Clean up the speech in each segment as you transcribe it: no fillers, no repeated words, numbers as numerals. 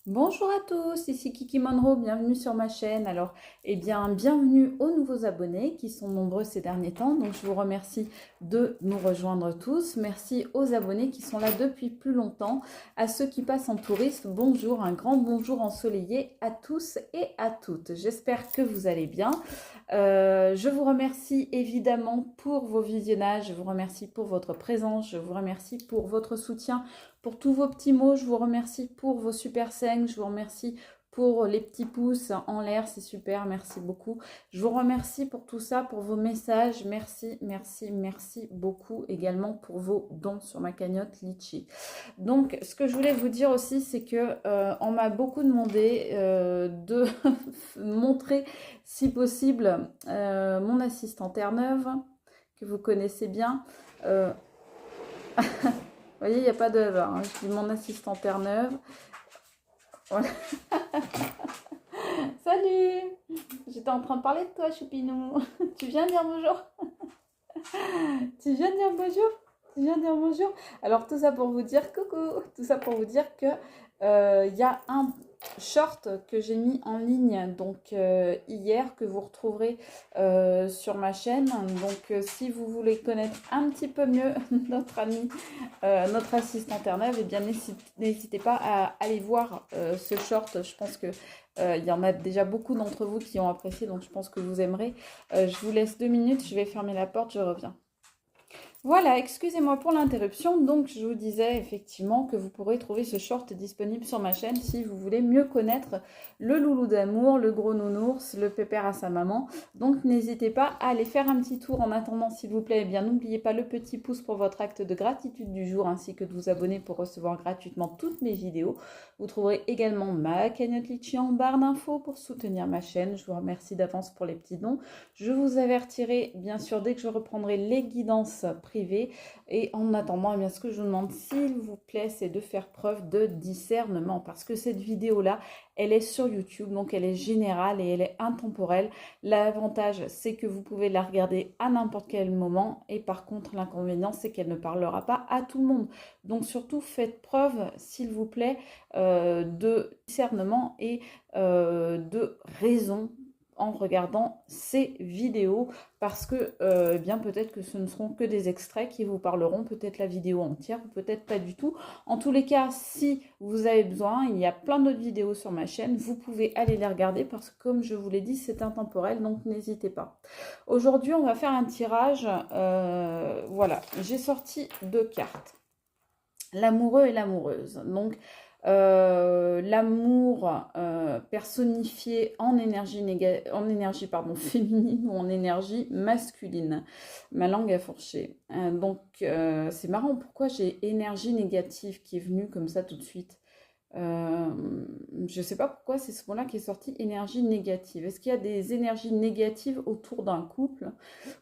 Bonjour à tous, ici Kiki Monroe, bienvenue sur ma chaîne. Alors, bienvenue aux nouveaux abonnés qui sont nombreux ces derniers temps. Donc, je vous remercie de nous rejoindre tous. Merci aux abonnés qui sont là depuis plus longtemps. À ceux qui passent en touriste, bonjour, un grand bonjour ensoleillé à tous et à toutes. J'espère que vous allez bien. Je vous remercie évidemment pour vos visionnages, je vous remercie pour votre présence, je vous remercie pour votre soutien, pour tous vos petits mots, je vous remercie pour vos super 5, je vous remercie pour les petits pouces en l'air, c'est super, merci beaucoup. Je vous remercie pour tout ça, pour vos messages, merci, merci, merci beaucoup également pour vos dons sur ma cagnotte Litchi. Donc, ce que je voulais vous dire aussi, c'est que on m'a beaucoup demandé de montrer, si possible, mon assistante Terre-Neuve, que vous connaissez bien. Vous voyez, il n'y a pas d'œuvre, hein. Je dis mon assistante Terre-Neuve. Voilà. Salut! J'étais en train de parler de toi, Choupinou. Tu viens dire bonjour? Tu viens dire bonjour? Tu viens dire bonjour? Alors, tout ça pour vous dire coucou. Tout ça pour vous dire que il y a un short que j'ai mis en ligne donc hier que vous retrouverez sur ma chaîne. Donc, si vous voulez connaître un petit peu mieux notre ami, notre assistant Terre-Neuve, eh bien n'hésitez pas à aller voir ce short. Je pense que il y en a déjà beaucoup d'entre vous qui ont apprécié, donc je pense que vous aimerez. Je vous laisse 2 minutes, je vais fermer la porte, je reviens. Voilà, excusez-moi pour l'interruption. Donc, je vous disais effectivement que vous pourrez trouver ce short disponible sur ma chaîne si vous voulez mieux connaître le loulou d'amour, le gros nounours, le pépère à sa maman. Donc, n'hésitez pas à aller faire un petit tour. En attendant, s'il vous plaît, eh bien, n'oubliez pas le petit pouce pour votre acte de gratitude du jour ainsi que de vous abonner pour recevoir gratuitement toutes mes vidéos. Vous trouverez également ma cagnotte Litchi en barre d'infos pour soutenir ma chaîne. Je vous remercie d'avance pour les petits dons. Je vous avertirai bien sûr dès que je reprendrai les guidances privées. Et en attendant, eh bien, ce que je vous demande, s'il vous plaît, c'est de faire preuve de discernement. Parce que cette vidéo-là, elle est sur YouTube, donc elle est générale et elle est intemporelle. L'avantage, c'est que vous pouvez la regarder à n'importe quel moment. Et par contre, l'inconvénient, c'est qu'elle ne parlera pas à tout le monde. Donc surtout, faites preuve, s'il vous plaît, de discernement et de raison en regardant ces vidéos parce que bien peut-être que ce ne seront que des extraits qui vous parleront, peut-être la vidéo entière ou peut-être pas du tout. En tous les cas, si vous avez besoin, il y a plein d'autres vidéos sur ma chaîne, vous pouvez aller les regarder parce que comme je vous l'ai dit, c'est intemporel, donc n'hésitez pas. Aujourd'hui, on va faire un tirage. Voilà, j'ai sorti 2 cartes. L'amoureux et l'amoureuse. Donc, l'amour personnifié en énergie, féminine ou en énergie masculine. Ma langue a fourché. C'est marrant, pourquoi j'ai énergie négative qui est venue comme ça tout de suite. Je ne sais pas pourquoi c'est ce mot-là qui est sorti, énergie négative. Est-ce qu'il y a des énergies négatives autour d'un couple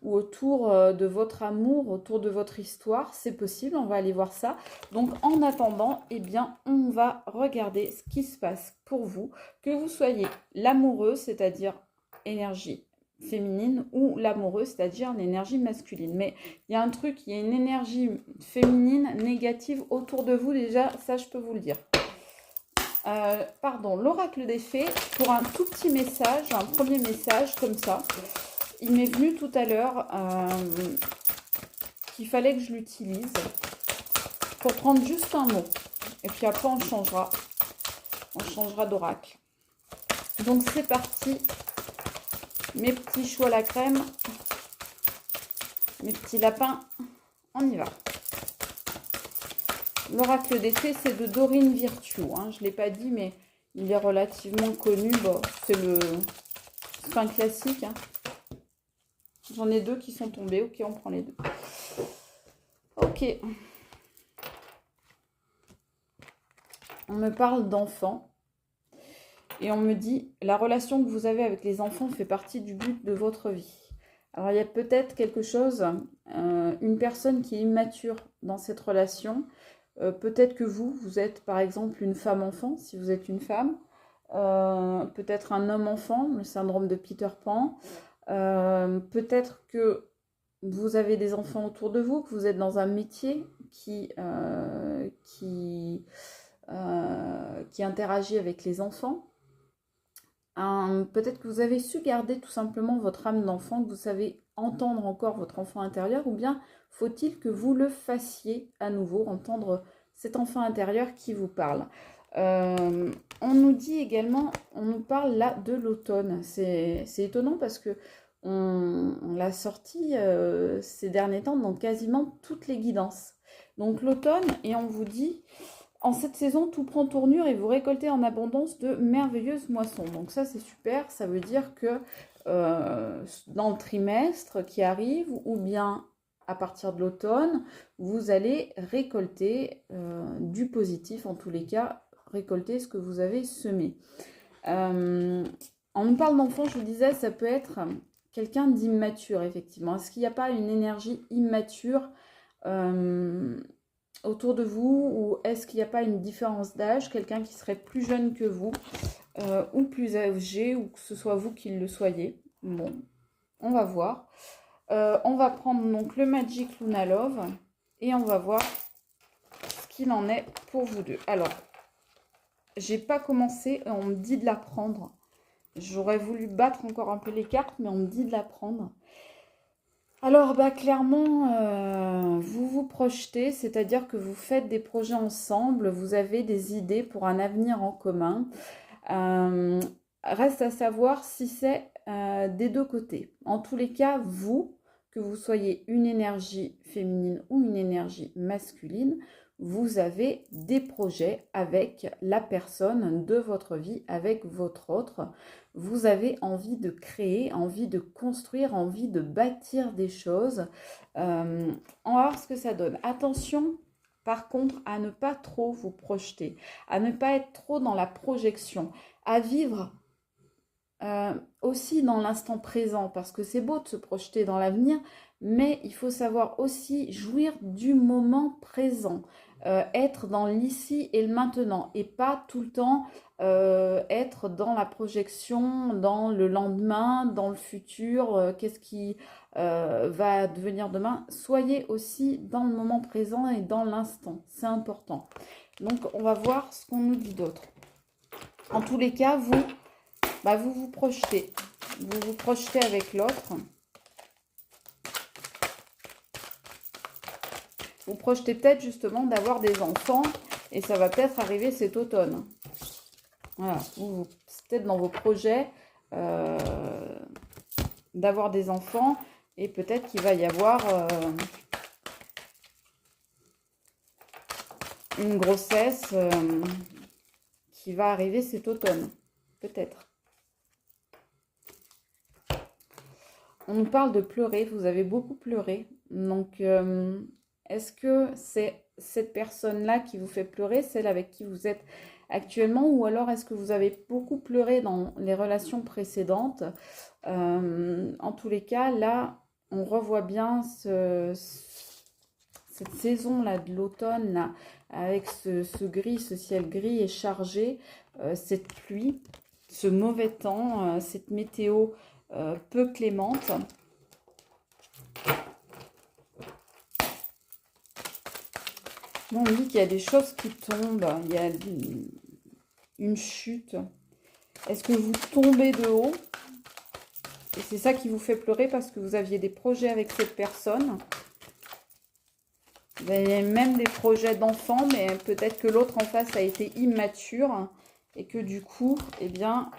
ou autour de votre amour, autour de votre histoire? C'est possible, on va aller voir ça. Donc en attendant, eh bien, on va regarder ce qui se passe pour vous, que vous soyez l'amoureux, c'est-à-dire énergie féminine, ou l'amoureux, c'est-à-dire l'énergie masculine. Mais il y a un truc, il y a une énergie féminine négative autour de vous déjà, ça je peux vous le dire. Pardon, l'oracle des fées, pour un tout petit message, un premier message comme ça. Il m'est venu tout à l'heure qu'il fallait que je l'utilise pour prendre juste un mot. Et puis après, on changera. On changera d'oracle. Donc, c'est parti. Mes petits choux à la crème. Mes petits lapins. On y va. L'oracle des fées, c'est de Dorine Virtue. Hein. Je ne l'ai pas dit, mais il est relativement connu. Bon, c'est un classique. Hein. J'en ai 2 qui sont tombés. Ok, on prend les 2. Ok. On me parle d'enfants. Et on me dit, la relation que vous avez avec les enfants fait partie du but de votre vie. Alors, il y a peut-être quelque chose, une personne qui est immature dans cette relation. Peut-être que vous êtes par exemple une femme-enfant, si vous êtes une femme. Peut-être un homme-enfant, le syndrome de Peter Pan. Peut-être que vous avez des enfants autour de vous, que vous êtes dans un métier qui qui interagit avec les enfants. Peut-être que vous avez su garder tout simplement votre âme d'enfant, que vous savez entendre encore votre enfant intérieur, ou bien faut-il que vous le fassiez à nouveau, entendre cet enfant intérieur qui vous parle. On nous dit également, on nous parle là de l'automne. C'est étonnant parce que on l'a sorti ces derniers temps dans quasiment toutes les guidances. Donc l'automne, et on vous dit... En cette saison, tout prend tournure et vous récoltez en abondance de merveilleuses moissons. Donc ça, c'est super. Ça veut dire que dans le trimestre qui arrive, ou bien à partir de l'automne, vous allez récolter du positif, en tous les cas, récolter ce que vous avez semé. On nous parle d'enfant, je vous disais, ça peut être quelqu'un d'immature, effectivement. Est-ce qu'il n'y a pas une énergie immature autour de vous, ou est-ce qu'il n'y a pas une différence d'âge, quelqu'un qui serait plus jeune que vous ou plus âgé, ou que ce soit vous qui le soyez? Bon, on va voir. On va prendre donc le Magic Luna Love et on va voir ce qu'il en est pour vous deux. Alors, j'ai pas commencé, on me dit de la prendre. J'aurais voulu battre encore un peu les cartes, mais on me dit de la prendre. Alors, clairement, vous vous projetez, c'est-à-dire que vous faites des projets ensemble, vous avez des idées pour un avenir en commun. Reste à savoir si c'est des deux côtés. En tous les cas, vous, que vous soyez une énergie féminine ou une énergie masculine, vous avez des projets avec la personne de votre vie, avec votre autre. Vous avez envie de créer, envie de construire, envie de bâtir des choses. On va voir ce que ça donne. Attention, par contre, à ne pas trop vous projeter, à ne pas être trop dans la projection, à vivre aussi dans l'instant présent, parce que c'est beau de se projeter dans l'avenir, mais il faut savoir aussi jouir du moment présent. Être dans l'ici et le maintenant, et pas tout le temps être dans la projection, dans le lendemain, dans le futur, qu'est-ce qui va devenir demain. Soyez aussi dans le moment présent et dans l'instant, c'est important. Donc on va voir ce qu'on nous dit d'autre. En tous les cas, vous vous projetez, vous vous projetez avec l'autre. Vous projetez peut-être justement d'avoir des enfants, et ça va peut-être arriver cet automne. Voilà, c'est peut-être dans vos projets d'avoir des enfants, et peut-être qu'il va y avoir une grossesse qui va arriver cet automne, peut-être. On nous parle de pleurer, vous avez beaucoup pleuré, donc... est-ce que c'est cette personne-là qui vous fait pleurer, celle avec qui vous êtes actuellement, ou alors est-ce que vous avez beaucoup pleuré dans les relations précédentes? En tous les cas, là, on revoit bien cette saison-là de l'automne, là, avec ce gris, ce ciel gris et chargé, cette pluie, ce mauvais temps, cette météo peu clémente. On dit qu'il y a des choses qui tombent, il y a une chute. Est-ce que vous tombez de haut? Et c'est ça qui vous fait pleurer parce que vous aviez des projets avec cette personne. Vous avez même des projets d'enfants, mais peut-être que l'autre en face a été immature. Et que du coup, il y en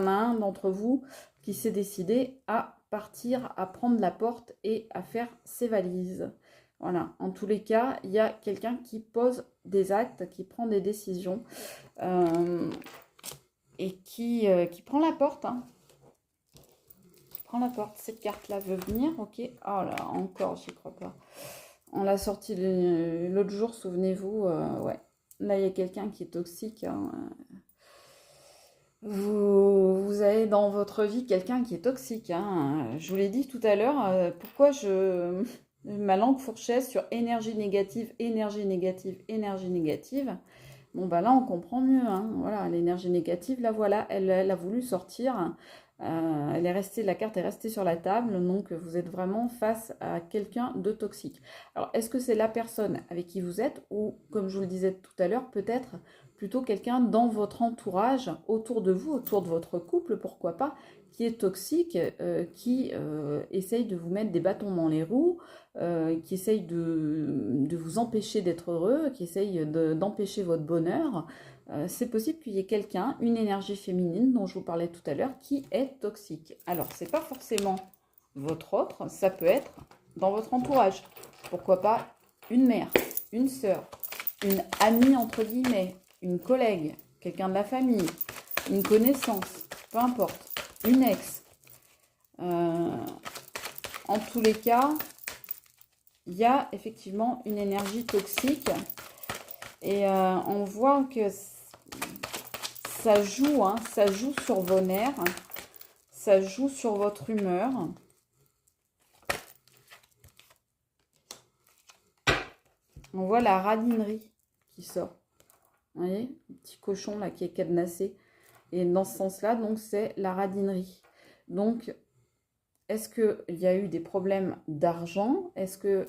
a un d'entre vous qui s'est décidé à partir, à prendre la porte et à faire ses valises. Voilà, en tous les cas, il y a quelqu'un qui pose des actes, qui prend des décisions et qui prend la porte. Hein. Qui prend la porte. Cette carte-là veut venir, ok. Oh là, encore, j'y crois pas. On l'a sorti l'autre jour, souvenez-vous. Ouais, là, il y a quelqu'un qui est toxique. Hein. Vous avez dans votre vie quelqu'un qui est toxique. Hein. Je vous l'ai dit tout à l'heure. Pourquoi ma langue fourchait sur énergie négative, énergie négative, énergie négative. Bon, là, on comprend mieux. Hein. Voilà, l'énergie négative, là, voilà, elle a voulu sortir. La carte est restée sur la table, donc vous êtes vraiment face à quelqu'un de toxique. Alors, est-ce que c'est la personne avec qui vous êtes ou, comme je vous le disais tout à l'heure, peut-être plutôt quelqu'un dans votre entourage, autour de vous, autour de votre couple, pourquoi pas, qui est toxique, qui essaye de vous mettre des bâtons dans les roues, qui essaye de vous empêcher d'être heureux, qui essaye d'empêcher votre bonheur. C'est possible qu'il y ait quelqu'un, une énergie féminine dont je vous parlais tout à l'heure, qui est toxique. Alors, c'est pas forcément votre autre, ça peut être dans votre entourage. Pourquoi pas une mère, une sœur, une amie entre guillemets, une collègue, quelqu'un de la famille, une connaissance, peu importe, une ex. En tous les cas, il y a effectivement une énergie toxique et on voit que ça joue sur vos nerfs, ça joue sur votre humeur. On voit la radinerie qui sort. Vous voyez, le petit cochon là qui est cadenassé. Et dans ce sens-là, donc c'est la radinerie. Donc, est-ce qu'il y a eu des problèmes d'argent? Est-ce que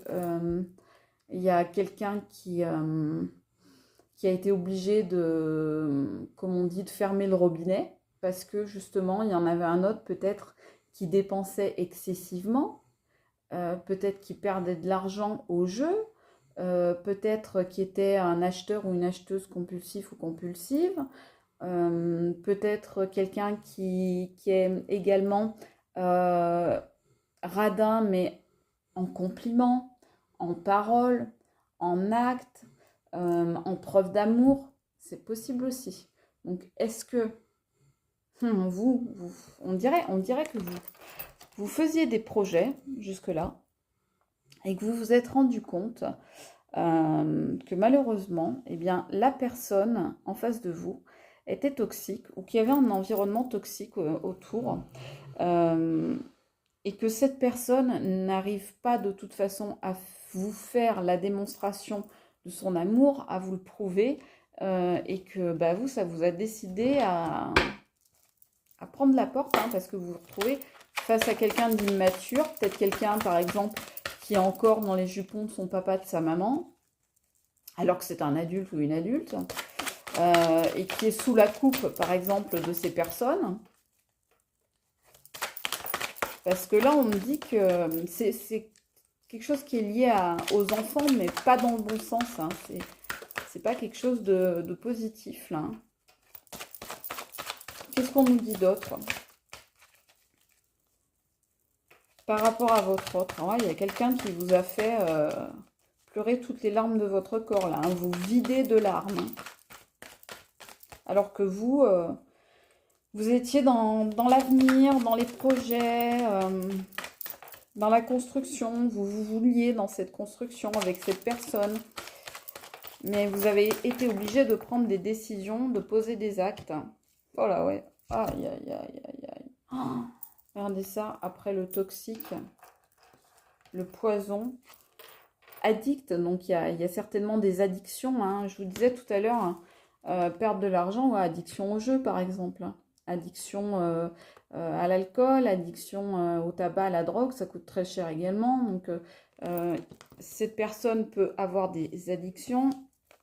il y a quelqu'un qui a été obligé de, comme on dit, de fermer le robinet parce que justement, il y en avait un autre peut-être qui dépensait excessivement, peut-être qui perdait de l'argent au jeu, peut-être qui était un acheteur ou une acheteuse compulsif ou compulsive, peut-être quelqu'un qui est également radin, mais en compliment, en parole, en acte, en preuve d'amour, c'est possible aussi. Donc, est-ce que on dirait que vous faisiez des projets jusque-là et que vous vous êtes rendu compte que malheureusement, eh bien, la personne en face de vous était toxique ou qu'il y avait un environnement toxique autour et que cette personne n'arrive pas de toute façon à vous faire la démonstration de son amour, à vous le prouver et que bah, vous, ça vous a décidé à prendre la porte parce que vous vous retrouvez face à quelqu'un d'immature, peut-être quelqu'un par exemple qui est encore dans les jupons de son papa, de sa maman, alors que c'est un adulte ou une adulte, et qui est sous la coupe, par exemple, de ces personnes. Parce que là, on me dit que c'est quelque chose qui est lié aux enfants, mais pas dans le bon sens. C'est pas quelque chose de positif, là. Qu'est-ce qu'on nous dit d'autre par rapport à votre autre? Il y a quelqu'un qui vous a fait pleurer toutes les larmes de votre corps, là. Vous videz de larmes. Alors que vous, vous étiez dans l'avenir, dans les projets, dans la construction. Vous vouliez dans cette construction avec cette personne. Mais vous avez été obligé de prendre des décisions, de poser des actes. Oh là, ouais. Aïe, aïe, aïe, aïe, aïe. Oh, regardez ça, après le toxique, le poison. Addict, donc il y a certainement des addictions. Je vous disais tout à l'heure, perdre de l'argent ou addiction au jeu, par exemple. Addiction à l'alcool, addiction au tabac, à la drogue, ça coûte très cher également. Donc, cette personne peut avoir des addictions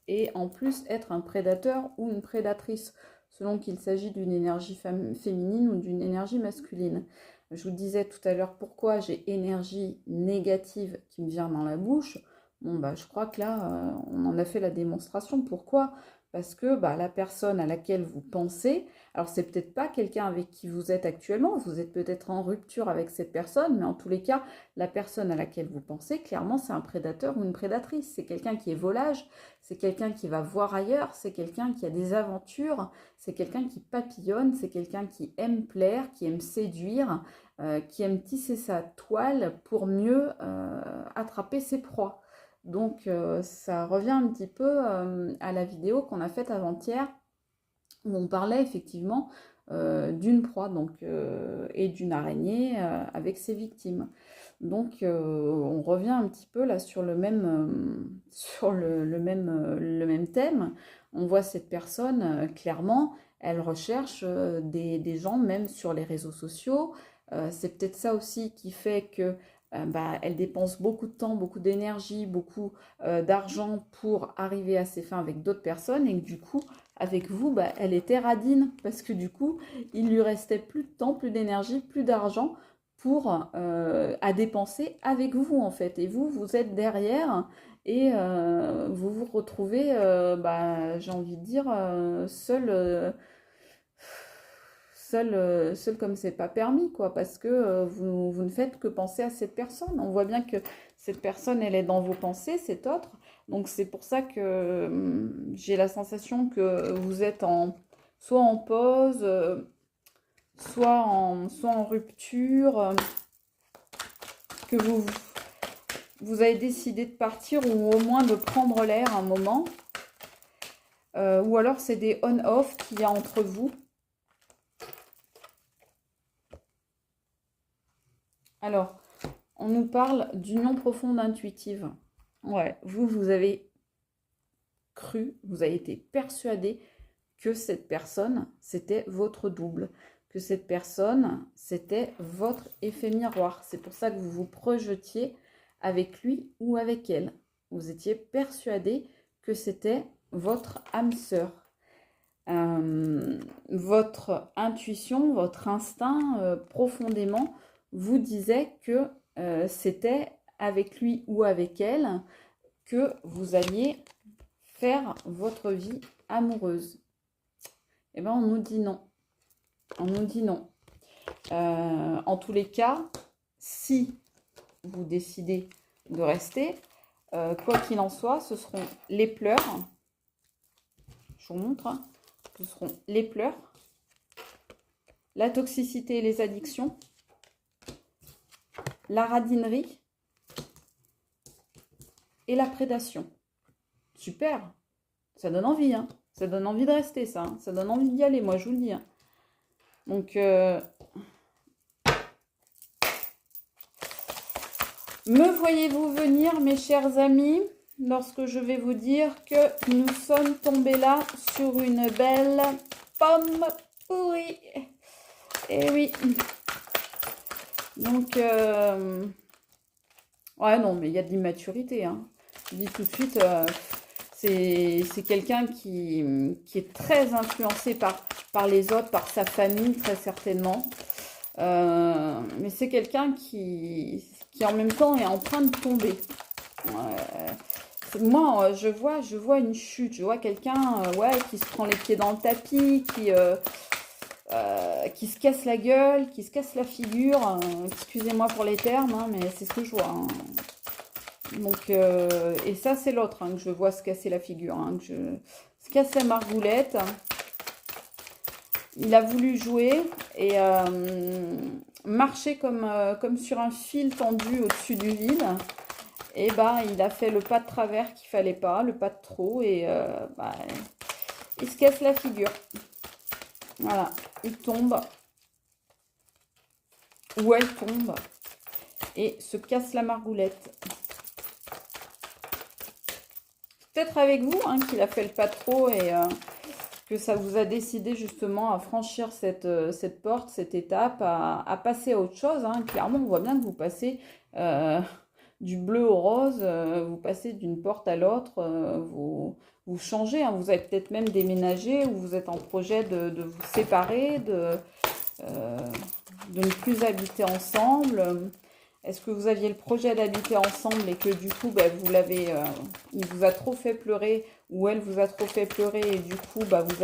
et en plus être un prédateur ou une prédatrice, selon qu'il s'agit d'une énergie féminine ou d'une énergie masculine. Je vous disais tout à l'heure pourquoi j'ai énergie négative qui me vient dans la bouche. Bon, bah, je crois que là, on en a fait la démonstration. Pourquoi ? Parce que la personne à laquelle vous pensez, alors c'est peut-être pas quelqu'un avec qui vous êtes actuellement, vous êtes peut-être en rupture avec cette personne, mais en tous les cas, la personne à laquelle vous pensez, clairement, c'est un prédateur ou une prédatrice. C'est quelqu'un qui est volage, c'est quelqu'un qui va voir ailleurs, c'est quelqu'un qui a des aventures, c'est quelqu'un qui papillonne, c'est quelqu'un qui aime plaire, qui aime séduire, qui aime tisser sa toile pour mieux attraper ses proies. Donc, ça revient un petit peu à la vidéo qu'on a faite avant-hier, où on parlait effectivement d'une proie et d'une araignée avec ses victimes. Donc, on revient un petit peu là sur le même thème, on voit cette personne, clairement, elle recherche des gens, même sur les réseaux sociaux. C'est peut-être ça aussi qui fait que bah, elle dépense beaucoup de temps, beaucoup d'énergie, beaucoup d'argent pour arriver à ses fins avec d'autres personnes et que du coup, avec vous, bah, elle était radine parce que du coup, il lui restait plus de temps, plus d'énergie, plus d'argent pour à dépenser avec vous en fait. Et vous, vous êtes derrière et vous vous retrouvez, bah, j'ai envie de dire, seul comme c'est pas permis, quoi, parce que vous ne faites que penser à cette personne. On voit bien que cette personne, elle est dans vos pensées, cette autre. Donc c'est pour ça que j'ai la sensation que vous êtes soit en pause, soit en rupture, que vous avez décidé de partir ou au moins de prendre l'air un moment. Ou alors c'est des on-off qu'il y a entre vous. Alors, on nous parle d'union profonde intuitive. Ouais, vous avez cru, vous avez été persuadé que cette personne, c'était votre double. Que cette personne, c'était votre effet miroir. C'est pour ça que vous vous projetiez avec lui ou avec elle. Vous étiez persuadé que c'était votre âme sœur. Votre intuition, votre instinct, profondément, vous disait que c'était avec lui ou avec elle que vous alliez faire votre vie amoureuse. Eh bien, on nous dit non. On nous dit non. En tous les cas, si vous décidez de rester, quoi qu'il en soit, ce seront les pleurs. Je vous montre. Hein. Ce seront les pleurs, la toxicité et les addictions, la radinerie et la prédation. Super, ça donne envie, hein. Ça donne envie de rester, ça. Hein. Ça donne envie d'y aller, moi, je vous le dis. Hein. Donc, me voyez-vous venir, mes chers amis, lorsque je vais vous dire que nous sommes tombés là sur une belle pomme pourrie. Eh oui. Donc, ouais, non, mais il y a de l'immaturité. Hein. Je dis tout de suite, c'est quelqu'un qui est très influencé par les autres, par sa famille, très certainement. Mais c'est quelqu'un qui en même temps est en train de tomber. Moi, je vois une chute. Je vois quelqu'un ouais, qui se prend les pieds dans le tapis, qui se casse la gueule, qui se casse la figure. Excusez-moi pour les termes, hein, mais c'est ce que je vois. Hein. Donc, et ça, c'est l'autre hein, que je vois se casser la figure. Hein, que se casse la margoulette. Il a voulu jouer et marcher comme sur un fil tendu au-dessus du vide. Et bah, il a fait le pas de travers qu'il fallait pas, le pas de trop. Et bah, il se casse la figure. Voilà, il tombe. Ou elle tombe. Et se casse la margoulette. Peut-être avec vous hein, qu'il a fait le pas de trop et que ça vous a décidé justement à franchir cette porte, cette étape, à passer à autre chose. Hein. Clairement, on voit bien que vous passez du bleu au rose, vous passez d'une porte à l'autre, vous changez. Hein. Vous avez peut-être même déménagé ou vous êtes en projet de vous séparer, de ne plus habiter ensemble. Est-ce que vous aviez le projet d'habiter ensemble et que du coup, bah, il vous a trop fait pleurer ou elle vous a trop fait pleurer et du coup, bah, vous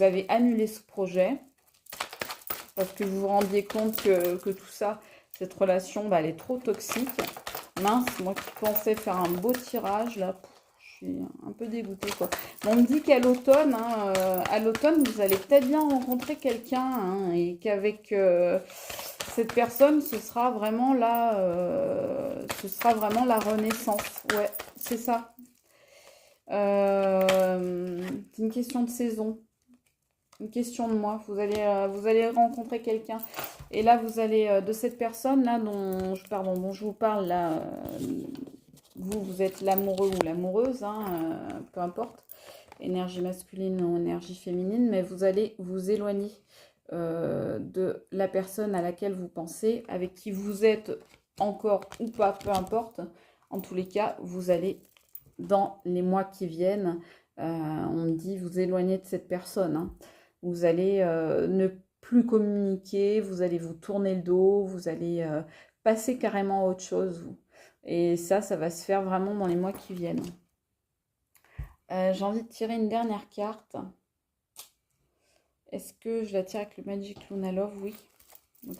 avez annulé ce projet parce que vous vous rendiez compte que tout ça, cette relation, bah, elle est trop toxique. Mince, moi qui pensais faire un beau tirage, là, je suis un peu dégoûtée, quoi. On me dit qu'à l'automne, hein, vous allez peut-être bien rencontrer quelqu'un hein, et qu'avec... cette personne, ce sera vraiment la renaissance. Ouais, c'est ça. C'est une question de saison. Une question de mois. Vous allez rencontrer quelqu'un. Et là, vous allez, de cette personne-là dont je vous parle, là, vous êtes l'amoureux ou l'amoureuse, hein, peu importe. énergie masculine ou énergie féminine, mais vous allez vous éloigner de la personne à laquelle vous pensez, avec qui vous êtes encore ou pas, peu importe. En tous les cas, vous allez, dans les mois qui viennent, on dit vous éloigner de cette personne. Hein. Vous allez ne plus communiquer, vous allez vous tourner le dos, vous allez passer carrément à autre chose. Vous. Et ça va se faire vraiment dans les mois qui viennent. J'ai envie de tirer une dernière carte. Est-ce que je la tire avec le Magic Luna Love? Oui. Ok.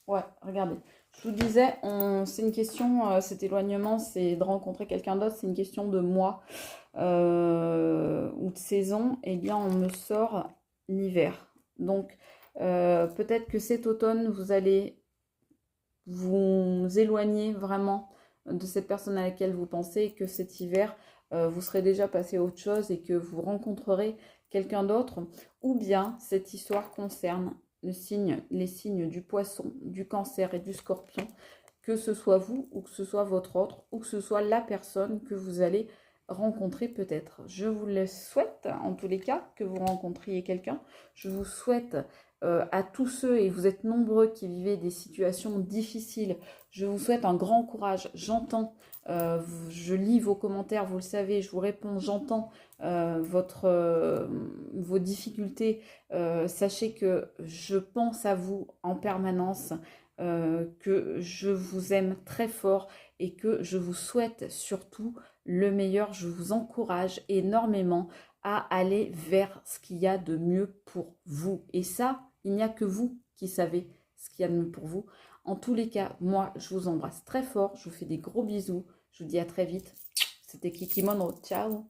Ouais, regardez. Je vous disais, c'est une question, cet éloignement, c'est de rencontrer quelqu'un d'autre, c'est une question de mois ou de saison. Eh bien, on me sort l'hiver. Donc, peut-être que cet automne, vous allez vous éloigner vraiment de cette personne à laquelle vous pensez, et que cet hiver, vous serez déjà passé à autre chose et que vous rencontrerez quelqu'un d'autre. Ou bien, cette histoire concerne les signes du poisson, du cancer et du scorpion, que ce soit vous ou que ce soit votre autre, ou que ce soit la personne que vous allez rencontrer peut-être. Je vous le souhaite, en tous les cas, que vous rencontriez quelqu'un. Je vous souhaite à tous ceux, et vous êtes nombreux qui vivez des situations difficiles, je vous souhaite un grand courage. J'entends, je lis vos commentaires, vous le savez, je vous réponds, j'entends vos difficultés. Sachez que je pense à vous en permanence, que je vous aime très fort et que je vous souhaite surtout le meilleur. Je vous encourage énormément à aller vers ce qu'il y a de mieux pour vous. Et ça, il n'y a que vous qui savez ce qu'il y a de mieux pour vous. En tous les cas, moi, je vous embrasse très fort. Je vous fais des gros bisous. Je vous dis à très vite. C'était Kiki Monroe. Ciao.